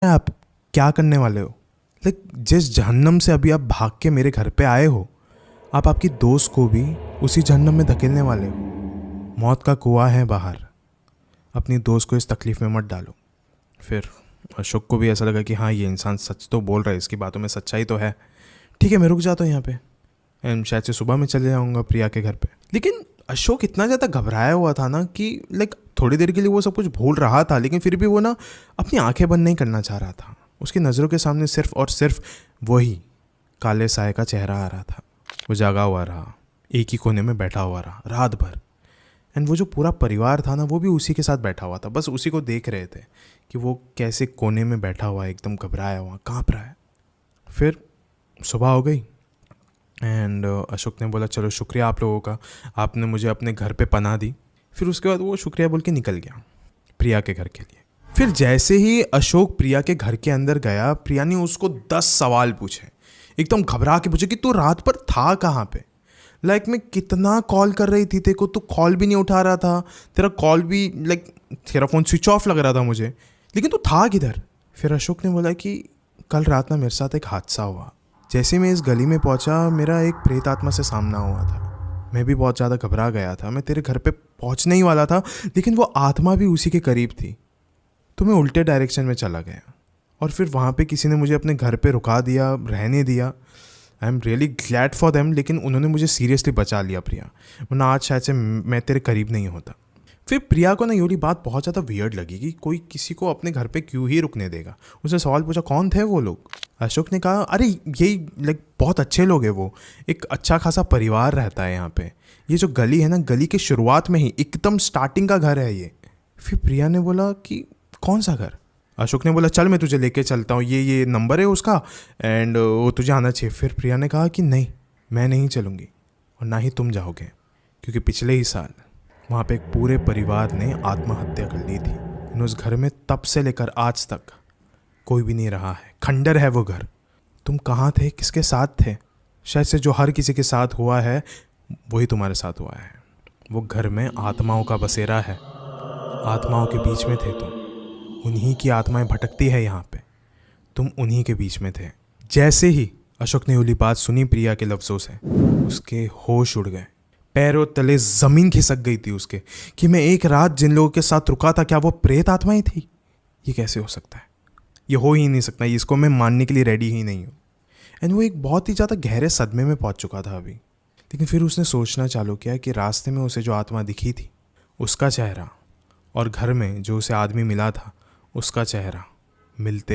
आप क्या करने वाले हो? जिस जहन्नम से अभी आप भाग के मेरे घर पे आए हो, आप आपकी दोस्त को भी उसी जहन्नम में धकेलने वाले हो। मौत का कुआं है बाहर, अपनी दोस्त को इस तकलीफ़ में मत डालो। फिर अशोक को भी ऐसा लगा कि हाँ, ये इंसान सच तो बोल रहा है, इसकी बातों में सच्चाई तो है। ठीक है, मैं रुक जाता हूँ यहाँ पे एंड शायद से सुबह में चले जाऊँगा प्रिया के घर पे। लेकिन अशोक इतना ज़्यादा घबराया हुआ था ना कि थोड़ी देर के लिए वो सब कुछ भूल रहा था, लेकिन फिर भी वो ना अपनी आंखें बंद नहीं करना चाह रहा था। उसकी नज़रों के सामने सिर्फ और सिर्फ वही काले साए का चेहरा आ रहा था। वो जागा हुआ रहा, एक ही कोने में बैठा हुआ रहा रात भर। एंड वो जो पूरा परिवार था ना, वो भी उसी के साथ बैठा हुआ था, बस उसी को देख रहे थे कि वो कैसे कोने में बैठा हुआ है, एकदम घबराया हुआ, काँप रहा है। फिर सुबह हो गई एंड अशोक ने बोला चलो शुक्रिया आप लोगों का, आपने मुझे अपने घर पे पनाह दी। फिर उसके बाद वो शुक्रिया बोल के निकल गया प्रिया के घर के लिए। फिर जैसे ही अशोक प्रिया के घर के अंदर गया, प्रिया ने उसको 10 सवाल पूछे, एकदम घबरा के पूछे कि तू रात पर था कहाँ पे। मैं कितना कॉल कर रही थी तेरे को, तू कॉल भी नहीं उठा रहा था, तेरा कॉल भी तेरा फ़ोन स्विच ऑफ लग रहा था मुझे, लेकिन तू था किधर। फिर अशोक ने बोला कि कल रात ना मेरे साथ एक हादसा हुआ। जैसे मैं इस गली में पहुंचा, मेरा एक प्रेत आत्मा से सामना हुआ था। मैं भी बहुत ज़्यादा घबरा गया था, मैं तेरे घर पे पहुंचने ही वाला था, लेकिन वो आत्मा भी उसी के करीब थी, तो मैं उल्टे डायरेक्शन में चला गया। और फिर वहाँ पे किसी ने मुझे अपने घर पे रुका दिया, रहने दिया। I am really glad for them, लेकिन उन्होंने मुझे सीरियसली बचा लिया प्रिया, वरना आज शायद से मैं तेरे करीब नहीं होता। फिर प्रिया को ना ये बात बहुत ज़्यादा वियर्ड लगी कि कोई किसी को अपने घर पे क्यों ही रुकने देगा। उसने सवाल पूछा कौन थे वो लोग। अशोक ने कहा अरे यही बहुत अच्छे लोग हैं, वो एक अच्छा खासा परिवार रहता है यहाँ पे। ये जो गली है ना, गली के शुरुआत में ही एकदम स्टार्टिंग का घर है ये। फिर प्रिया ने बोला कि कौन सा घर। अशोक ने बोला चल मैं तुझे लेके चलता हूँ, ये नंबर है उसका एंड वो तुझे आना चाहिए। फिर प्रिया ने कहा कि नहीं, मैं नहीं चलूँगी और ना ही तुम जाओगे, क्योंकि पिछले ही साल वहाँ पे एक पूरे परिवार ने आत्महत्या कर ली थी। उस घर में तब से लेकर आज तक कोई भी नहीं रहा है, खंडर है वो घर। तुम कहाँ थे, किसके साथ थे? शायद से जो हर किसी के साथ हुआ है वही तुम्हारे साथ हुआ है। वो घर में आत्माओं का बसेरा है, आत्माओं के बीच में थे तुम। उन्हीं की आत्माएं भटकती है यहाँ पे, तुम उन्हीं के बीच में थे। जैसे ही अशोक ने उली बात सुनी प्रिया के लफ्ज़ों से, उसके होश उड़ गए, पैरों तले ज़मीन खिसक गई थी उसके कि मैं एक रात जिन लोगों के साथ रुका था, क्या वो प्रेत आत्माएं थी? ये कैसे हो सकता है? ये हो ही नहीं सकता, इसको मैं मानने के लिए रेडी ही नहीं हूँ। एंड वो एक बहुत ही ज़्यादा गहरे सदमे में पहुँच चुका था अभी। लेकिन फिर उसने सोचना चालू किया कि रास्ते में उसे जो आत्मा दिखी थी उसका चेहरा और घर में जो उसे आदमी मिला था उसका चेहरा मिलते